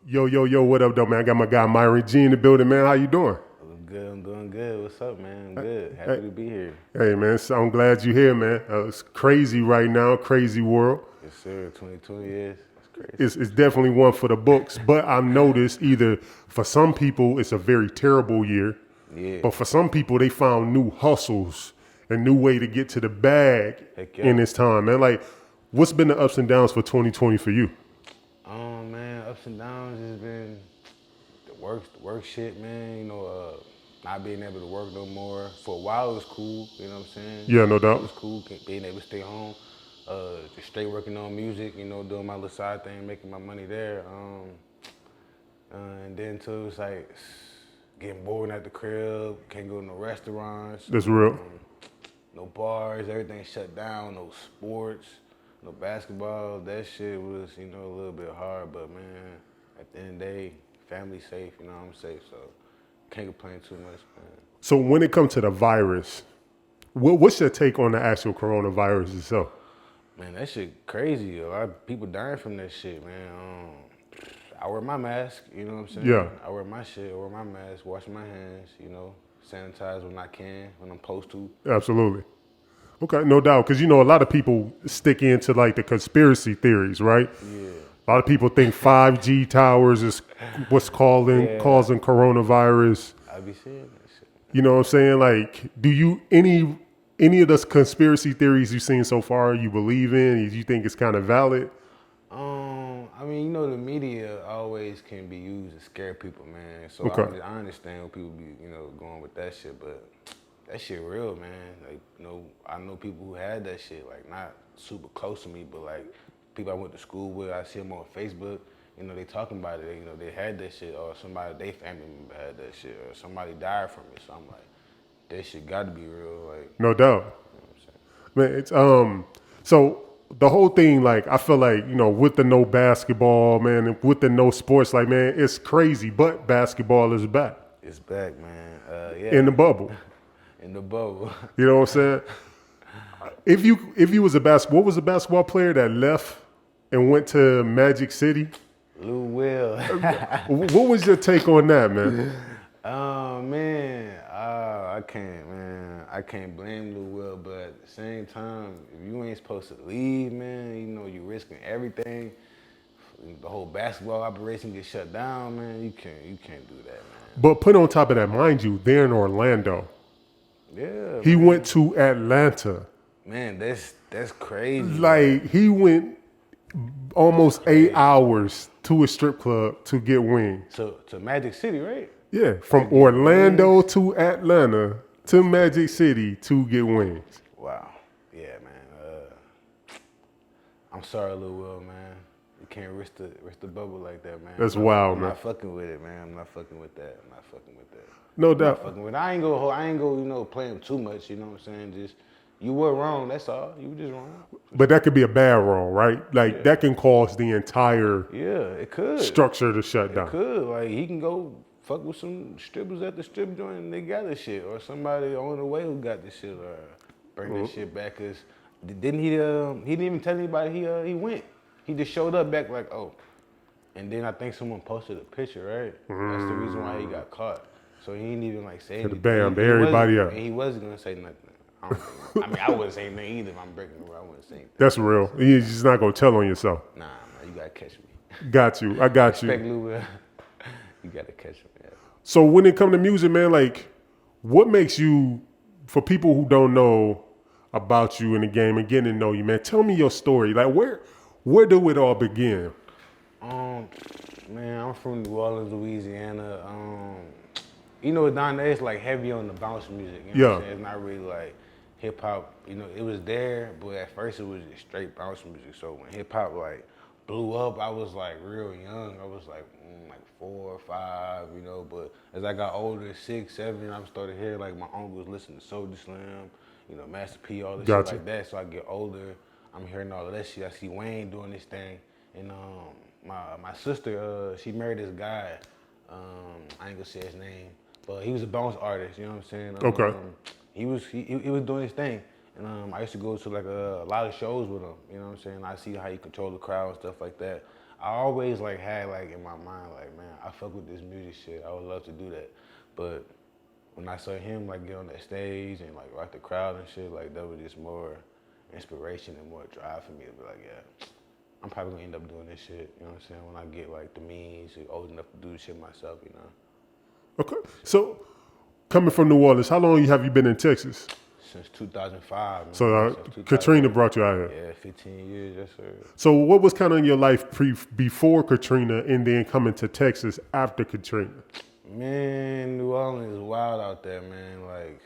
Yo, what up, though, man? I got my guy Maryn G in the building, man. How you doing? I'm good. I'm doing good. What's up, man? I'm good. Hey, Happy to be here. hey, man, so I'm glad you're here, man. It's crazy right now, crazy world. Yes, sir. 2020 is. It's crazy. It's definitely one for the books, but I've noticed either for some people it's a very terrible year, Yeah. but for some people they found new hustles, a new way to get to the bag Heck in yeah. this time, man. Like, what's been the ups and downs for 2020 for you? Man, ups and downs has been the work shit, man. Not being able to work no more. For a while it was cool. You know what I'm saying? Yeah, no It doubt. was cool being able to stay home. Just straight working on music. Doing my little side thing, making my money there. And then too, it's like getting bored at the crib. Can't go to no restaurants. That's real. No bars, everything shut down, no sports, no basketball. That shit was, a little bit hard, but man, at the end of the day, family safe, I'm safe, so can't complain too much, man. So when it comes to the virus, what's your take on the actual coronavirus itself? Man, that shit crazy. A lot of people dying from that shit, man. I wear my mask, you know what I'm saying? Yeah. I wear my shit, I wear my mask, wash my hands, sanitize when I can, when I'm supposed to. Absolutely. Okay, no doubt. Because, a lot of people stick into like the conspiracy theories, right? Yeah. A lot of people think 5G towers is what's Yeah. causing coronavirus. I be seeing that shit. You know what I'm saying? Like, do you any of those conspiracy theories you've seen so far you believe in? You think it's kind of valid? The media always can be used to scare people, man. So Okay. I understand when people be, going with that shit, but that shit real, man. Like, I know people who had that shit, like not super close to me, but like people I went to school with, I see them on Facebook, they talking about it, they had that shit, or somebody, they family member had that shit, or somebody died from it. So I'm like, that shit gotta be real, like, No doubt. you know what I'm saying? Man, it's so the whole thing, like I feel like, with the no basketball, man, and with the no sports, like man, it's crazy, but basketball is back It's back, man. in Yeah, the bubble. in the bubble. You know what I'm saying? If you was what was the basketball player that left and went to Magic City? Lou Will. What was your take on that, man? Oh man, I can't blame Lou Will, but at the same time, if you ain't supposed to leave, man, you risking everything. The whole basketball operation gets shut down, man. You can't do that, man. But put on top of that, mind you, they're in Orlando. Yeah, He man. went to Atlanta. Man, that's crazy. Like he went almost 8 hours to a strip club to get wings. To Magic City, right? Yeah, from get Orlando wings? to Atlanta to Magic City to get wings. Wow. Yeah, man. I'm sorry, Lil Will, man. You can't risk the bubble like that, man. That's wild, I'm man. not fucking with it, man. I'm not fucking with that. I'm not fucking with that. No I'm not doubt. fucking with it. I ain't go, play him too much, you know what I'm saying? Just, you were wrong, that's all. You were just wrong. But that could be a bad wrong, right? Like that can cause the entire Yeah, it could. structure to shut down. Could. Like, he can go fuck with some strippers at the strip joint and they got this shit. Or somebody on the way who got this shit, or bring this shit back. Cause didn't he didn't even tell anybody he went. He just showed up back like, oh. And then I think someone posted a picture, right? That's the reason why he got caught. So he didn't even like say anything. Bam, everybody up. And he wasn't gonna say nothing. I wouldn't say anything either if I'm breaking the rule. I wouldn't say anything. That's real. You're just not gonna tell on yourself. Nah, man, you gotta catch me. Got you. I got you. Respect Lou Will. You gotta catch me. Yeah. So when it come to music, man, like what makes you, for people who don't know about you in the game and getting to know you, man, tell me your story. Like where do it all begin? Man, I'm from New Orleans, Louisiana. Down there it's like heavy on the bounce music. You know what I'm saying? It's not really like hip hop. It was there, but at first it was just straight bounce music. So when hip hop like blew up, I was like real young. I was like 4 or 5, But as I got older, 6, 7, I started hearing like my uncles listening to Soulja Slim, Master P, all this shit like that. So I get older, I'm hearing all of that shit. I see Wayne doing this thing, and my sister, she married this guy. I ain't gonna say his name, but he was a bounce artist. You know what I'm saying? Okay. He was doing his thing, and I used to go to like a lot of shows with him. You know what I'm saying? I see how he control the crowd and stuff like that. I always like had like in my mind like, man, I fuck with this music shit. I would love to do that, but when I saw him like get on that stage and like rock the crowd and shit, like that was just more inspiration and more drive for me to be like, yeah, I'm probably gonna end up doing this shit. You know what I'm saying? When I get like the means, old enough to do the shit myself, you know. Okay. So coming from New Orleans, how long have you been in Texas? Since 2005, man. So Since 2000, Katrina brought you out here. yeah, 15 years, yes sir. So what was kind of in your life before Katrina and then coming to Texas after Katrina? Man, New Orleans is wild out there, man. Like,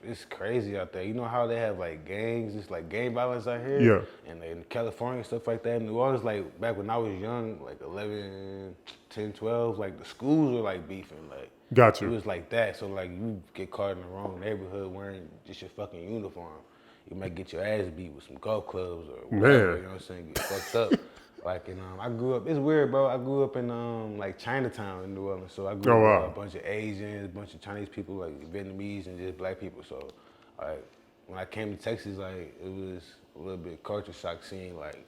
it's crazy out there. You know how they have like gangs, it's like gang violence out here? Yeah. And in California, stuff like that. New Orleans, like back when I was young, like 11, 10, 12, like the schools were like beefing. Like, Gotcha. it was like that. So like you get caught in the wrong neighborhood wearing just your fucking uniform. You might get your ass beat with some golf clubs or whatever, Man. you know what I'm saying? Get fucked up. Like, and I grew up, it's weird, bro. I grew up in like Chinatown in New Orleans. So I grew Oh, up wow. with a bunch of Asians, a bunch of Chinese people, like Vietnamese and just black people. So like when I came to Texas, like it was a little bit culture shock seeing like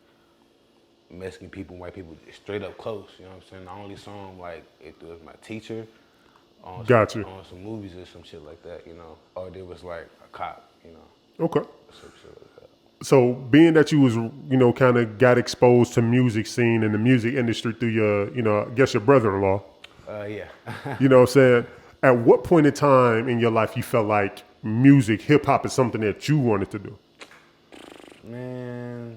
Mexican people and white people straight up close. You know what I'm saying? I only saw them like if it was my teacher on Gotcha. on some movies or some shit like that, you know, or there was like a cop, you know, Okay. some shit like that. So being that you was, kind of got exposed to music scene and the music industry through your, I guess your brother-in-law, Yeah. you know what I'm saying? At what point in time in your life you felt like music, hip hop is something that you wanted to do? Man,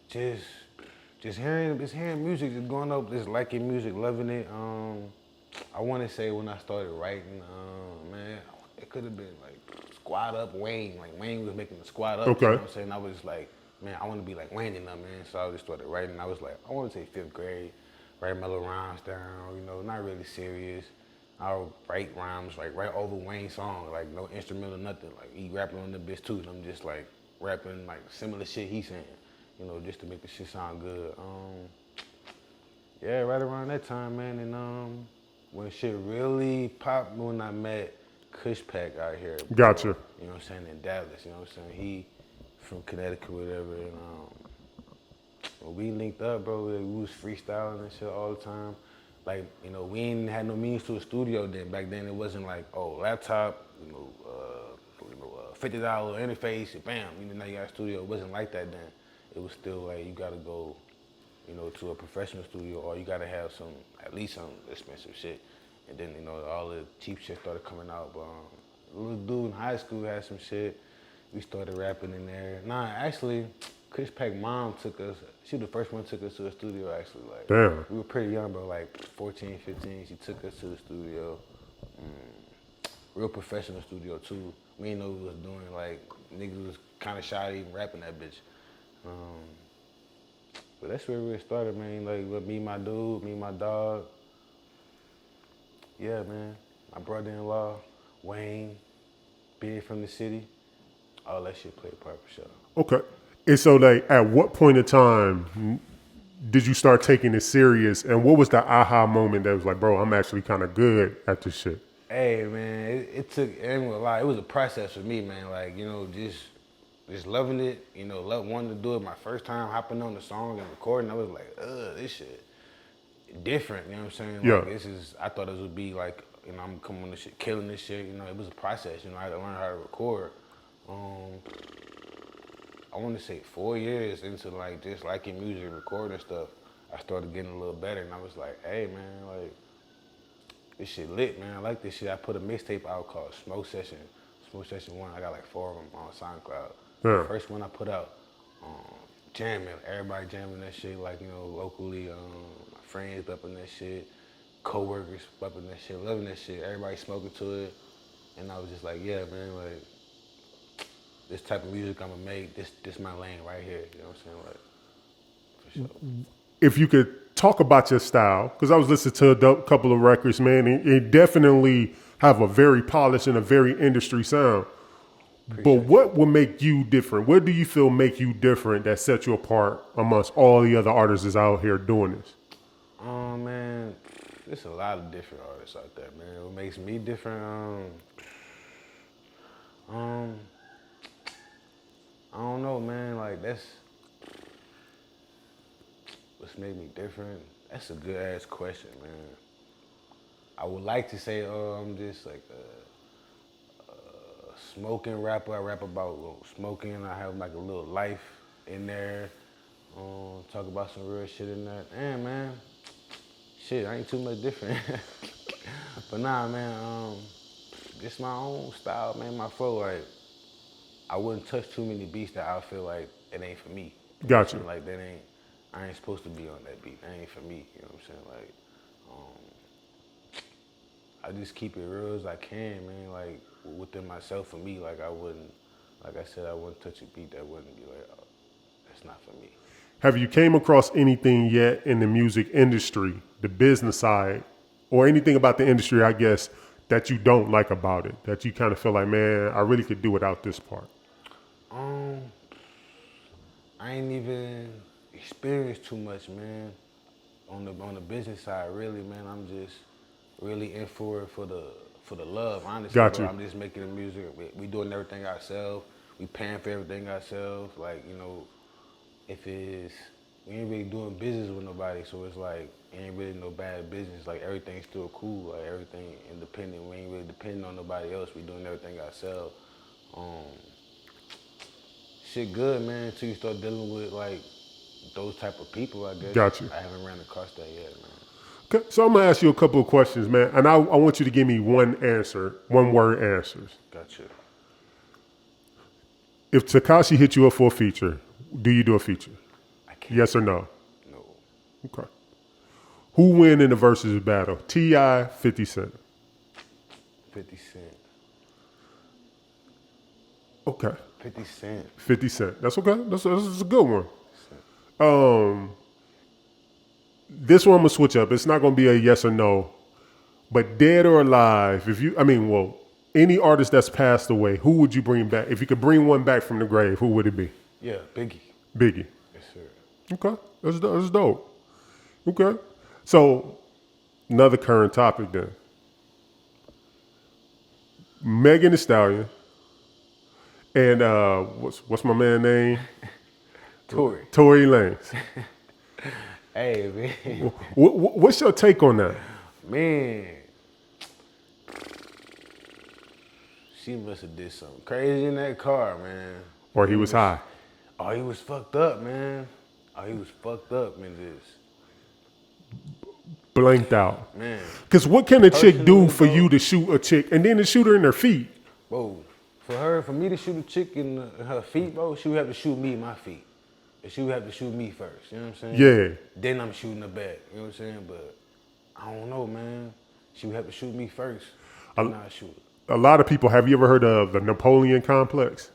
just hearing music, just going up, just liking music, loving it. I want to say when I started writing, man, it could have been like Squad Up Wayne. Like Wayne was making the Squad Up. Okay. You know what I'm saying? I was just like, man, I want to be like Wayne and them, man. So I just started writing. I was like, I want to say 5th grade, write mellow rhymes down. You know, not really serious. I'll write rhymes, like right over Wayne's song, like no instrumental, nothing. Like he rapping on the bitch too, and I'm just like rapping like similar shit he's saying, you know, just to make the shit sound good. Yeah, right around that time, man, and when shit really popped, when I met Kush Pack out here, bro, Gotcha. you know what I'm saying, in Dallas, you know what I'm saying, he from Connecticut, whatever, and when we linked up, bro, we was freestyling and shit all the time. Like, you know, we ain't had no means to a studio then. Back then, it wasn't like, oh, laptop, $50 interface, bam, now you got a studio. It wasn't like that then. It was still like, you gotta go, to a professional studio, or you gotta have at least some expensive shit. And then, all the cheap shit started coming out. But a little dude in high school had some shit. We started rapping in there. Nah, actually, Chris Pack's mom took us, she was the first one who took us to the studio, actually. Like, Damn. we were pretty young, bro, like 14, 15. She took us to the studio. Real professional studio, too. We didn't know what we was doing. Like, niggas was kind of shy to even rapping that bitch. But that's where we started, man. Like, with me, my dude, me, my dog. Yeah, man. My brother-in-law, Wayne, Big from the city. All that shit played a part for sure. Okay. And so, like, at what point in time did you start taking it serious? And what was the aha moment that was like, bro, I'm actually kind of good at this shit? Hey, man, it took, I ain't gonna lie, it was a process for me, man. Like, just loving it, wanting to do it. My first time hopping on the song and recording, I was like, this shit different, you know what I'm saying? Yeah. Like, I thought this would be like, I'm coming on this shit, killing this shit, it was a process, I had to learn how to record. I want to say 4 years into like just liking music, recording stuff, I started getting a little better, and I was like, hey man, like this shit lit, man. I like this shit. I put a mixtape out called Smoke Session 1. I got like 4 of them on SoundCloud. Yeah. The first one I put out, jamming, everybody jamming that shit, like locally, my friends bumping that shit, co-workers bumping that shit, loving that shit. Everybody smoking to it, and I was just like, yeah, man, like. This type of music I'm gonna make, this my lane right here, you know what I'm saying? Like, for sure. If you could talk about your style, because I was listening to a couple of records, man, and it definitely have a very polished and a very industry sound. But what will make you different? What do you feel make you different that set you apart amongst all the other artists that's out here doing this? Man, there's a lot of different artists out there, man. What makes me different, I don't know, man. Like What's made me different? That's a good ass question, man. I would like to say, I'm just like a smoking rapper. I rap about smoking. I have like a little life in there. Talk about some real shit in there. Damn, man. Shit, I ain't too much different. But nah, man. Just my own style, man. My flow, like I wouldn't touch too many beats that I feel like it ain't for me. Gotcha. Like that ain't. I ain't supposed to be on that beat. That ain't for me. You know what I'm saying? Like. I just keep it real as I can, man. Like within myself, for me, like I wouldn't, like I said, I wouldn't touch a beat that wouldn't be like, oh, that's not for me. Have you came across anything yet in the music industry, the business side, or anything about the industry, I guess, that you don't like about it? That you kind of feel like, man, I really could do without this part. I ain't even experienced too much, man. On the business side, really, man. I'm just really in for it for the love, honestly. Got you. I'm just making the music. We doing everything ourselves. We paying for everything ourselves. Like, you know, if it's, we ain't really doing business with nobody, so it's like, it ain't really no bad business. Like, everything's still cool. Like, everything independent. We ain't really depending on nobody else. We doing everything ourselves. Shit good, man, until you start dealing with, like, those type of people, I guess. Got you. I haven't ran across that yet, man. Okay, so I'm gonna ask you a couple of questions, man, and I want you to give me one answer, one word answers. Gotcha. If Tekashi hit you up for a feature, do you do a feature? I can't. Yes or no? No. Okay. Who win in the versus battle? T.I., 50 Cent. 50 Cent. Okay. 50 Cent. 50 Cent. That's okay. That's a good one. This one I'm gonna switch up. It's not gonna be a yes or no, but dead or alive, any artist that's passed away, who would you bring back? If you could bring one back from the grave, who would it be? Yeah, Biggie. Biggie. Yes, sir. Okay, that's dope. Okay, so another current topic then. Megan Thee Stallion and what's my man name? Tory. Tory Lanez. Hey, man. What's your take on that? Man. She must have did something crazy in that car, man. Or he was high? Oh, he was fucked up, man. Oh, he was fucked up, man. Blanked out. Man. Because what can a chick do for bro, you to shoot a chick and then to shoot her in her feet? Bro, for me to shoot a chick in her feet, bro, she would have to shoot me in my feet. And she would have to shoot me first, you know what I'm saying? Yeah. Then I'm shooting her back, you know what I'm saying? But I don't know, man. She would have to shoot me first, then I shoot her. A lot of people, have you ever heard of the Napoleon complex?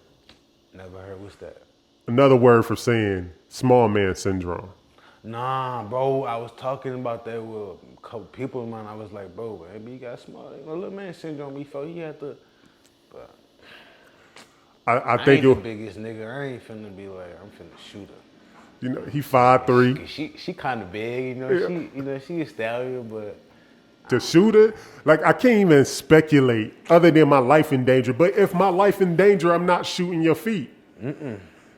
Never heard, what's that? Another word for saying small man syndrome. Nah, bro, I was talking about that with a couple people of mine. I was like, bro, maybe you got small, little man syndrome before he had to, but I I think ain't the biggest nigga. I ain't finna be like, I'm finna shoot her. You know, he 5'3". She kind of big, you know. Yeah. She a stallion, but To shoot her, like I can't even speculate other than my life in danger. But if my life in danger, I'm not shooting your feet.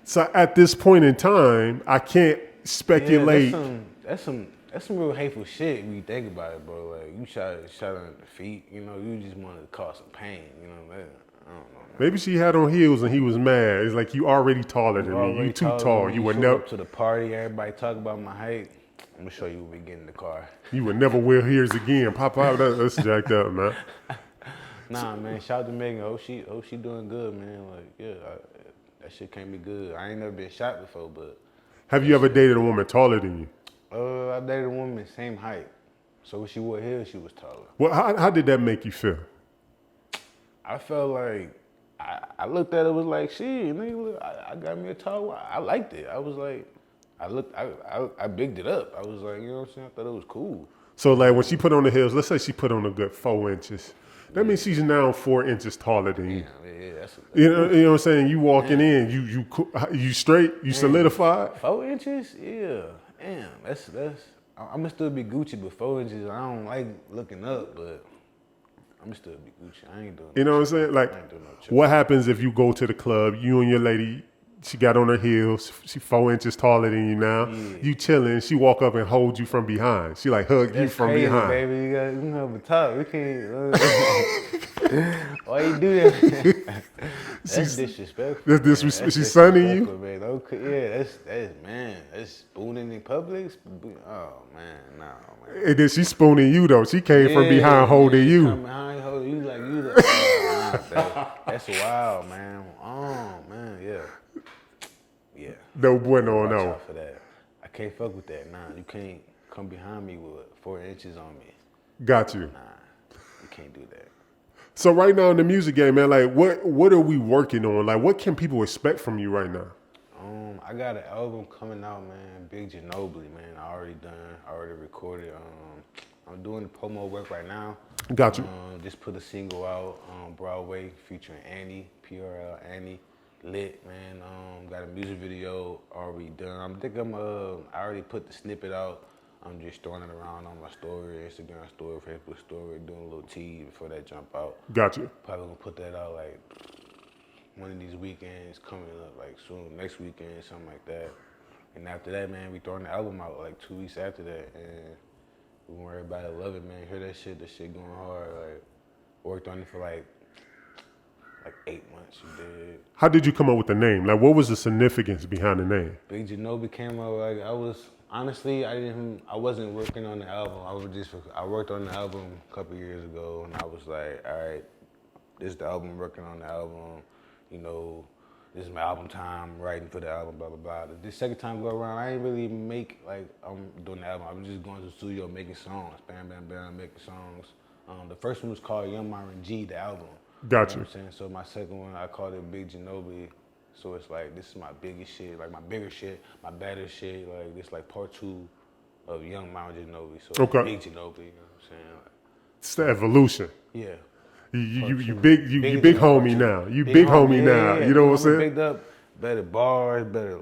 So at this point in time, I can't speculate. Yeah, that's some real hateful shit when you think about it, bro. Like you shot her in the feet, you know. You just wanted to cause some pain, you know. Man, I don't know. Man. Maybe she had on heels and he was mad. It's like you already taller than me. You too tall. You would never up to the party. Everybody talk about my height. I'm gonna show you when we get in the car. You would never wear heels again. Pop out. That's jacked up, man. Nah, man. Shout out to Megan. Hope she doing good, man. Like, yeah, that shit can't be good. I ain't never been shot before, but. Have you ever dated a woman taller than you? I dated a woman same height. So when she wore heels, she was taller. Well, how did that make you feel? I felt like I looked at it, was like, shit, nigga, I got me a tall one. I liked it. I was like, I bigged it up. I was like, you know what I'm saying? I thought it was cool. So like when she put on the heels, let's say she put on a good 4 inches. That means she's now 4 inches taller than you. Yeah, that's you know what I'm saying? You walking in, you straight, you solidified. 4 inches? Yeah. Damn, that's. I'ma still be Gucci, but 4 inches. I don't like looking up, but I'ma still be Gucci. I ain't doing. You know what I'm saying? Like, what happens if you go to the club, you and your lady She got on her heels. She 4 inches taller than you now. Yeah. You chilling. She walk up and hold you from behind. She like hug you from crazy, behind. Baby, you have a talk. We can't. Why you do that? That's disrespectful. That's disrespectful. She's sunning you. Man. That's man. That's spooning in public. Oh man, no man. And then she spooning you though. She came from behind holding you. Come behind holding you like you. That's wild, man. Oh man, yeah. No bueno, Watch no. out for that. I can't fuck with that. Nah, you can't come behind me with 4 inches on me. Got you. Nah, you can't do that. So right now in the music game, man, like what are we working on? Like what can people expect from you right now? I got an album coming out, man. Big Ginobili, man. I already recorded. I'm doing the promo work right now. Got you. Just put a single out on Broadway featuring Annie, PRL Annie. Lit, man. Got a music video already done. I already put the snippet out. I'm just throwing it around on my story, Instagram story, Facebook story, doing a little tease before that jump out. Got you. Probably gonna put that out like one of these weekends coming up, like soon, next weekend, something like that. And after that, man, we throwing the album out like 2 weeks after that, and we want everybody to love it, man. Hear that shit going hard. Like worked on it for like 8 months. You did. How did you come up with the name? Like what was the significance behind the name? Big Ginobili came out like I wasn't working on the album. I worked on the album a couple years ago, and I was like, all right, this is the album. I'm working on the album. You know, this is my album time. I'm writing for the album. Blah blah blah. The second time go around, I ain't really I'm doing the album. I'm just going to the studio making songs. Bam bam bam, making songs. The first one was called Young Maryn G, the album. Got You know you. what I'm saying? So my second one, I called it Big Ginobili. So it's like, this is my biggest shit, like my bigger shit, my better shit. Like this like part 2 of Young Maryn Ginobili. So Okay. Big Ginobili, you know what I'm saying? Like, It's the evolution. yeah. You big homie now. You big homie now. Yeah. You know what I'm saying? Bigged up, better bars, better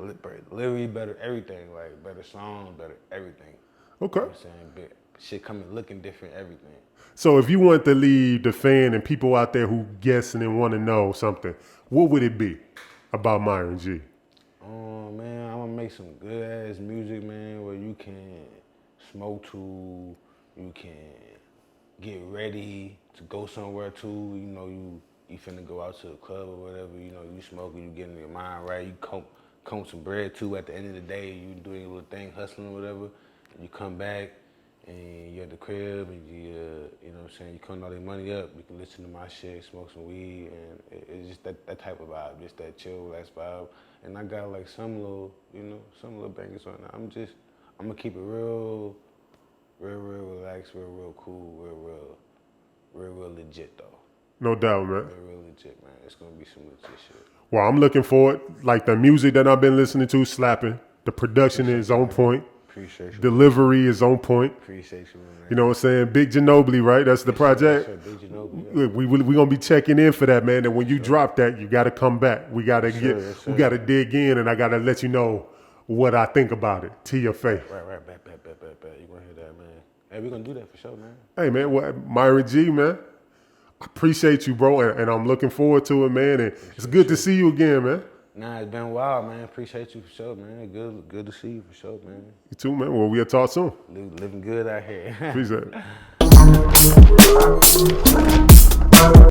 lyrics, better everything. Like better songs, better everything. Okay. You know what I'm saying? Shit coming looking different, everything. So if you want to leave the fan and people out there who guessing and want to know something, what would it be about Maryn G? Man, I'm gonna make some good ass music, man, where you can smoke to, you can get ready to go somewhere too. You know, you finna go out to a club or whatever. You know, you smoking, you getting your mind right. You comb some bread too. At the end of the day, you doing your little thing, hustling or whatever. And you come back and you're at the crib and you know what I'm saying, you count all your money up, you can listen to my shit, smoke some weed, and it's just that type of vibe, just that chill, relaxed vibe. And I got like some little bangers on there. I'm gonna keep it real relaxed, real cool, real legit though. No doubt, man. Real legit, man. It's gonna be some legit shit. Well, I'm looking forward. Like the music that I've been listening to, slapping. The production is on point. Appreciate you. Delivery is on point. Appreciate you, man. You know what I'm saying? Big Ginobili, right? That's the project. Sure, Big Ginobili, yeah. We gonna be checking in for that, man. And when you drop that, you gotta come back. We gotta we gotta dig in, and I gotta let you know what I think about it to your face. Right. Bet. You gonna hear that, man? Hey, we gonna do that for sure, man. Hey, man. What Maryn G, man? I appreciate you, bro, and I'm looking forward to it, man. And it's good to see you again, man. Nah, it's been wild, man. Appreciate you for sure, man. Good to see you for sure, man. You too, man. Well, we'll talk soon. Living good out here. Appreciate it.